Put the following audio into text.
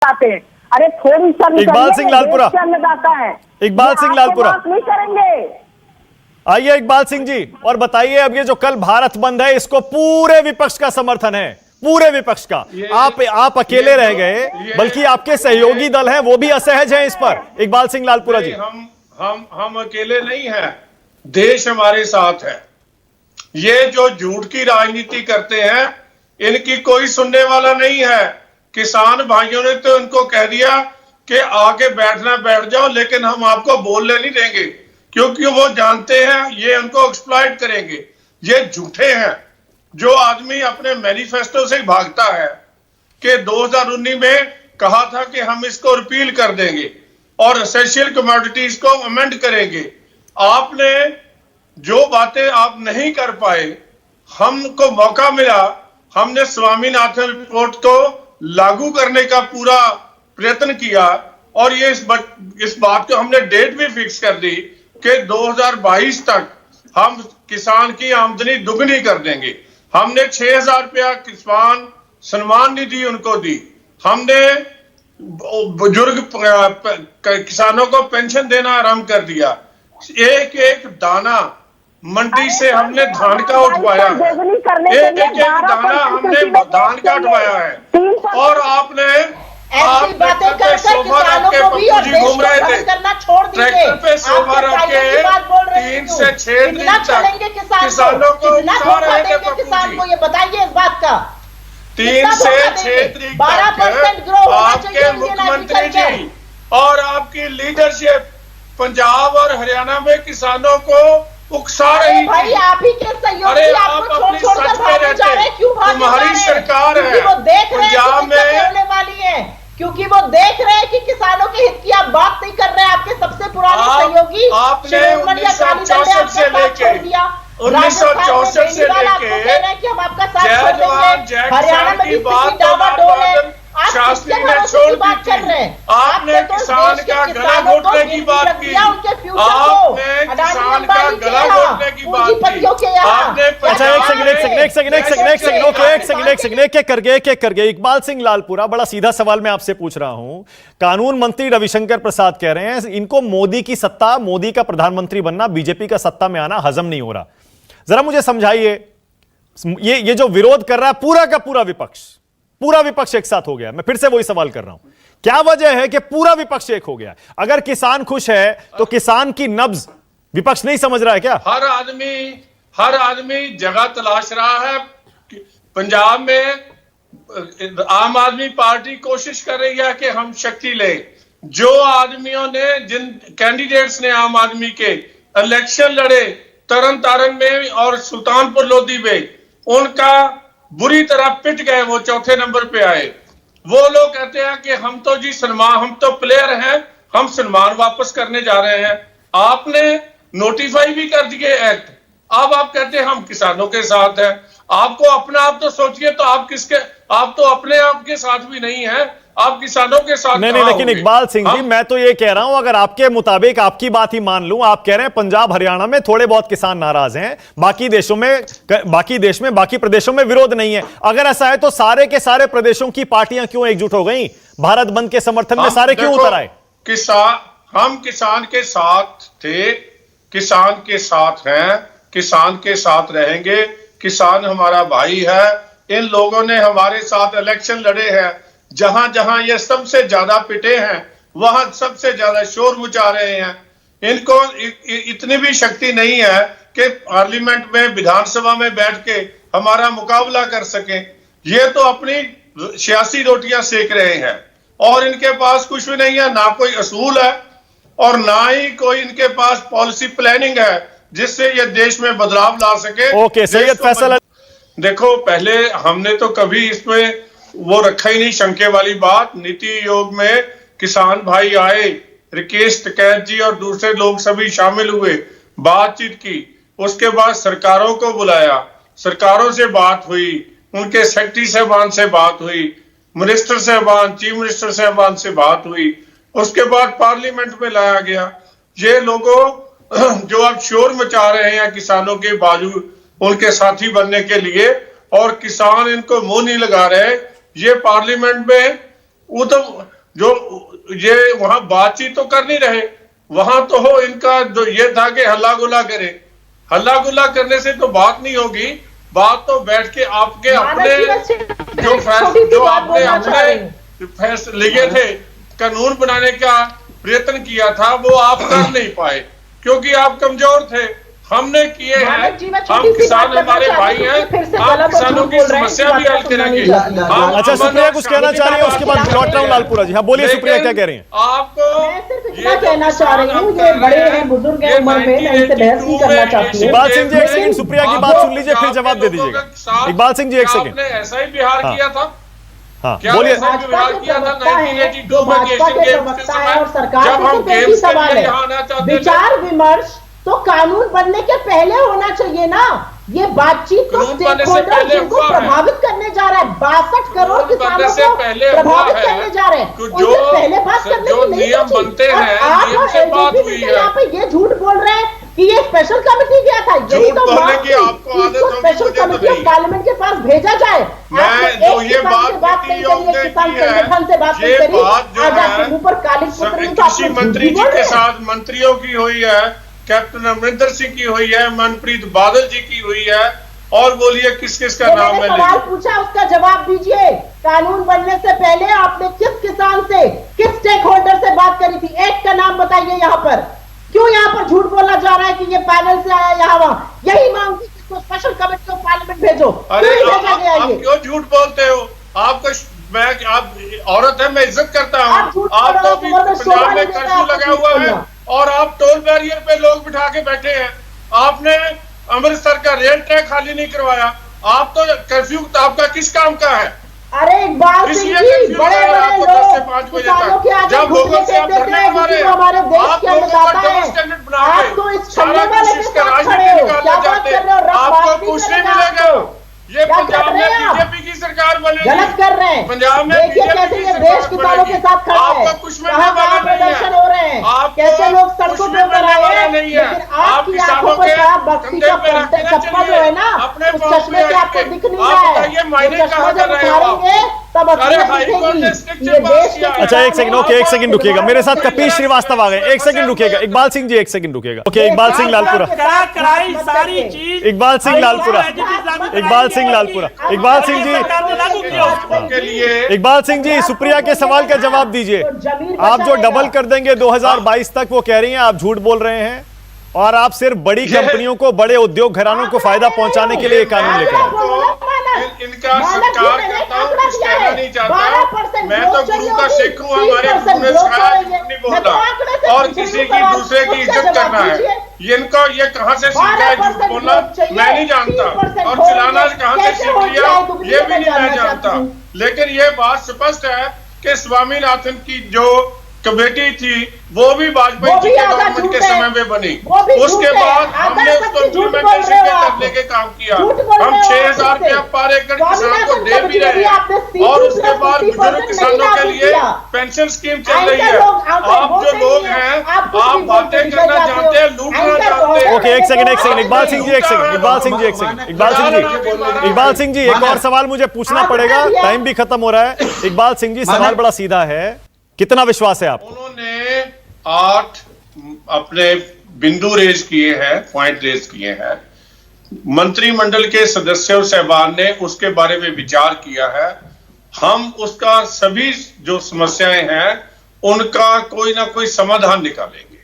आते हैं। अरे थोड़ी सा इकबाल सिंह लालपुरा अन्नदाता है। इकबाल सिंह लालपुरा नहीं करेंगे। आइए इकबाल सिंह जी और बताइए, अब ये जो कल भारत बंद है इसको पूरे विपक्ष का समर्थन है, पूरे विपक्ष का। आप अकेले रह गए, बल्कि आपके सहयोगी दल हैं वो भी असहज हैं इस पर। इकबाल सिंह लालपुरा जी, हम अकेले नहीं हैं, देश हमारे साथ है। ये जो झूठ की राजनीति करते हैं इनकी कोई सुनने वाला नहीं है। किसान भाइयों ने तो इनको कह दिया कि आके बैठना बैठ जाओ, लेकिन हम आपको बोलने नहीं देंगे, क्योंकि वो जानते हैं ये उनको एक्सप्लॉइट करेंगे। ये झूठे हैं। जो आदमी अपने मैनिफेस्टो से भागता है कि 2019 में कहा था कि हम इसको रिपील कर देंगे और एसेंशियल कमोडिटीज को अमेंड करेंगे, आपने जो बातें आप नहीं कर पाए, हमको मौका मिला, हमने स्वामीनाथन रिपोर्ट को लागू करने का पूरा प्रयत्न किया और ये इस बात को हमने डेट भी फिक्स कर दी कि 2022 तक हम किसान की आमदनी दुगनी कर देंगे। हमने 6,000 रुपया किसान सम्मान निधि उनको दी। हमने बुजुर्ग किसानों को पेंशन देना आरंभ कर दिया। एक एक दाना मंडी से हमने धान का उठवाया है, एक एक दाना हमने धान का उठवाया है। और आपने बातें कर किसानों को भी और देश को बंद करना छोड़ दीजिए। ट्रैक्टर पे सोमवार के 3 से 6 दिन तक किसानों को किसान को ये बताइए इस बात का। 3 से 6 तारीख तक आपके मुख्यमंत्री जी और आपकी लीडरशिप पंजाब और हरियाणा में किसानों को उकसा रही थी। आप ही के सहयोगी आपको छोड़ कर भाग जा रहे हैं। क्यों भाग जा रहे हैं? तुम्हारी सरकार है, वो देख रहे हैं पंजाब में होने वाली है, क्योंकि वो देख रहे हैं कि किसानों के हित की आप बात नहीं कर रहे हैं। आपके सबसे पुराने सहयोगी आपने 1964 से लेके 1964 से लेके कि हम आपका साथ छोड़ देंगे। हरियाणा में भी डावाडोल है, शास्त्री ने छोड़ दी थी। आपने किसान का गला घोटने की बात की, आपने किसान का गला घोटने की बात की। आपने एक एक करके इकबाल सिंह लालपुरा, बड़ा सीधा सवाल मैं आपसे पूछ रहा हूं। कानून मंत्री रविशंकर प्रसाद कह रहे हैं इनको मोदी की सत्ता, मोदी का प्रधानमंत्री बनना, बीजेपी का सत्ता में आना हजम नहीं हो रहा। जरा मुझे समझाइए, ये जो विरोध कर रहा है पूरा विपक्ष एक साथ हो गया। मैं फिर से वही सवाल कर रहा हूं, क्या वजह है कि पूरा विपक्ष एक हो गया? अगर किसान खुश है तो किसान की नब्ज विपक्ष नहीं समझ रहा है क्या? हर आदमी जगह तलाश रहा है। पंजाब में आम आदमी पार्टी कोशिश कर रही है कि हम शक्ति ले। जो आदमियों ने, जिन कैंडिडेट्स ने आम आदमी के इलेक्शन लड़े तरन तारण में और सुल्तानपुर लोधी में, उनका बुरी तरह पिट गए, वो चौथे नंबर पे आए। वो लोग कहते हैं कि हम तो जी सम्मान, हम तो प्लेयर हैं, हम सम्मान वापस करने जा रहे हैं। आपने नोटिफाई भी कर दिए एक्ट, अब आप कहते हैं हम किसानों के साथ हैं। आपको अपना आप तो सोचिए, तो आप तो अपने आप के साथ भी नहीं है, आप किसानों के साथ नहीं, लेकिन इकबाल सिंह जी, मैं तो ये कह रहा हूं, अगर आपके मुताबिक आपकी बात ही मान लूं, आप कह रहे हैं पंजाब हरियाणा में थोड़े बहुत किसान नाराज हैं, बाकी देश में बाकी प्रदेशों में विरोध नहीं है। अगर ऐसा है तो सारे के सारे प्रदेशों की पार्टियां क्यों एकजुट हो गई? भारत बंद के समर्थन में सारे क्यों उतर आए? हम किसान के साथ थे, किसान के साथ हैं, किसान के साथ रहेंगे। किसान हमारा भाई है। इन लोगों ने हमारे साथ इलेक्शन लड़े हैं। जहां जहां ये सबसे ज्यादा पिटे हैं वहां सबसे ज्यादा शोर मचा रहे हैं। इनको इतनी भी शक्ति नहीं है कि पार्लियामेंट में, विधानसभा में बैठ के हमारा मुकाबला कर सके। ये तो अपनी 86 रोटियां सेक रहे हैं और इनके पास कुछ भी नहीं है, ना कोई असूल है और ना ही कोई इनके पास पॉलिसी प्लानिंग है जिससे ये देश में बदलाव ला सके। ओके, सैयद फैसल, देखो पहले हमने तो कभी इसमें वो रखा ही नहीं शंके वाली बात। नीति आयोग में किसान भाई आए, राकेश टिकैत जी और दूसरे लोग सभी शामिल हुए, बातचीत की। उसके बाद सरकारों को बुलाया, सरकारों से बात हुई, उनके सेक्रेटरी साहबान से बात हुई, मिनिस्टर साहबान, चीफ मिनिस्टर साहबान से बात हुई। उसके बाद पार्लियामेंट में लाया गया। ये लोगों जो अब शोर मचा रहे हैं किसानों के बाजू उनके साथी बनने के लिए, और किसान इनको मुंह नहीं लगा रहे, ये पार्लियामेंट में वो तो जो ये वहां बातचीत तो कर नहीं रहे, वहां तो हो इनका जो ये था कि हल्ला गुल्ला करे। हल्ला गुल्ला करने से तो बात नहीं होगी, बात तो बैठ के आपके अपने जो आपने अपने फैसले लिए थे, कानून बनाने का प्रयत्न किया था, वो आप कर नहीं पाए क्योंकि आप कमजोर थे। हमने किए हैं, हम किसान हमारे भाई हैं, आप किसानों की समस्या भी हल करेंगे। अच्छा सुप्रिया कुछ कहना चाह रही है, उसके बाद लौट रहा हूं लालपुरा जी। हाँ बोलिए सुप्रिया, क्या कह रही हैं? आपको मैं सिर्फ इतना कहना चाह रही हूँ, ये बड़े हैं, बुजुर्ग हैं उम्र में, मैं इनसे बहस नहीं करना चाहती हूँ। इकबाल सिंह जी एक सेकंड, सुप्रिया की बात सुन लीजिए फिर जवाब दे दीजिएगा। इकबाल सिंह जी एक सेकंड, ऐसा ही बिहार किया था। हाँ क्या बोलिए। भाजपा के प्रवक्ता है, जो भाजपा के प्रवक्ता है और सरकार के सिर्फ एक ही सवाल है, विचार विमर्श तो कानून बनने के पहले होना चाहिए ना। ये बातचीत तो स्टेक होल्डर जिनको प्रभावित करने जा रहा है, 62 करोड़ किसानों को प्रभावित करने जा रहे हैं, उनसे पहले बात करने की नहीं सोची। और आप एलजेपी नेता यहाँ पे ये झूठ बोल रहे हैं कि ये स्पेशल कमेटी गया था, यही तो बात थी, इसको स्पेशल कमेटी ऑफ पार्लियामेंट के पास भेजा जाए। आपने एक किसान से बात नहीं करी, किसान संगठन से बात नहीं करी, आज आपके मुंह पर काली पुतली का कृषि मंत्री जी के साथ मंत्रियों की हुई है, कैप्टन अमरिंदर सिंह की हुई है, मनप्रीत बादल जी की हुई है, और बोलिए किस किस का नाम है? सवाल पूछा, उसका जवाब दीजिए। कानून बनने से पहले आपने किस किसान से, किस स्टेक होल्डर से बात करी थी? एक का नाम बताइए। यहाँ पर क्यों यहाँ पर झूठ बोला जा रहा है कि ये पैनल से आया, यहाँ वहां यही मांग थी कि इसको स्पेशल कमेटी ऑफ पार्लियामेंट भेजो। अरे आप क्यों झूठ बोलते हो? आपको मैं, आप औरत है, मैं इज्जत करता हूँ। आप तो पंजाब में कर्फ्यू लगा हुआ है और आप टोल बैरियर पे लोग बिठा के बैठे हैं। आपने अमृतसर का रेल ट्रैक खाली नहीं करवाया। आप तो कर्फ्यू आपका किस काम का है? अरे इकबाल सिंह जी, बड़े बड़े लोग किसानों के आगे घुटने टेक देते हैं, क्योंकि वो हमारे देश के अन्नदाता हैं। आप तो इस छन्ने वाले के साथ खड़े हो, क्या बात कर रहे हो? आपको कुछ नहीं मिलेगा। ये पंजाब में बीजेपी की सरकार बनेगी, गलत कर रहे हैं। पंजाब में देखिए कैसे ये देश किसानों के साथ खड़ा है, कहाँ प्रदर्शन हो रहे हैं, कैसे लोग सड़कों पे उतर आए हैं, लेकिन आपकी आंखों पर शराब बस्ती का चप्पा जो है ना, उस चश्मे से आपको दिख नहीं रहा है। चश्मा जब उतारेंगे तब अच्छा एक सेकंड, ओके एक सेकंड रुकिएगा, मेरे साथ कपीश श्रीवास्तव आ गए, एक सेकंड रुकिएगा। इकबाल सिंह जी एक सेकंड रुकिएगा। ओके इकबाल सिंह लालपुरा, इकबाल सिंह लालपुरा, इकबाल सिंह लालपुरा, इकबाल सिंह जी, इकबाल सिंह जी सुप्रिया के सवाल का जवाब दीजिए। आप जो डबल कर देंगे 2022 तक, वो कह रही हैं आप झूठ बोल रहे हैं, और आप सिर्फ बड़ी कंपनियों को, बड़े उद्योग घरानों को फायदा पहुंचाने के लिए कानून लेकर आए। इनका सत्कार करता हूँ, कुछ कहना नहीं चाहता। मैं तो गुरु का सिख हूँ, हमारे गुरु ने सिखाया झूठ नहीं बोलना और किसी की दूसरे की इज्जत करना है। इनको ये कहाँ से सीखा है झूठ बोलना, मैं नहीं जानता, और चिल्लाना कहाँ से सीख लिया ये भी नहीं मैं जानता। लेकिन ये बात स्पष्ट है कि स्वामीनाथन की जो कमेटी थी वो भी वाजपेयी जी के गवर्नमेंट के समय में बनी। उसके बाद हमने उसको इम्प्लीमेंटेशन करने के काम किया। हम 6000 रुपया पर एकड़ किसान को दे भी रहे हैं, और उसके बाद बुजुर्ग किसानों के लिए पेंशन स्कीम चल रही है। आप जो लोग हैं, आप बातें करना जानते हैं, लूटना जानते हैं। ओके एक सेकंड, इकबाल सिंह जी एक सेकंड, इकबाल सिंह जी एक सेकंड, इकबाल सिंह जी, इकबाल सिंह जी एक और सवाल मुझे पूछना पड़ेगा, टाइम भी खत्म हो रहा है। इकबाल सिंह जी सवाल बड़ा सीधा है, कितना विश्वास है आपको? उन्होंने 8 अपने बिंदु रेज किए हैं, पॉइंट रेज किए हैं। मंत्रिमंडल के सदस्यों साहबान ने उसके बारे में विचार किया है। हम उसका सभी जो समस्याएं हैं उनका कोई ना कोई समाधान निकालेंगे।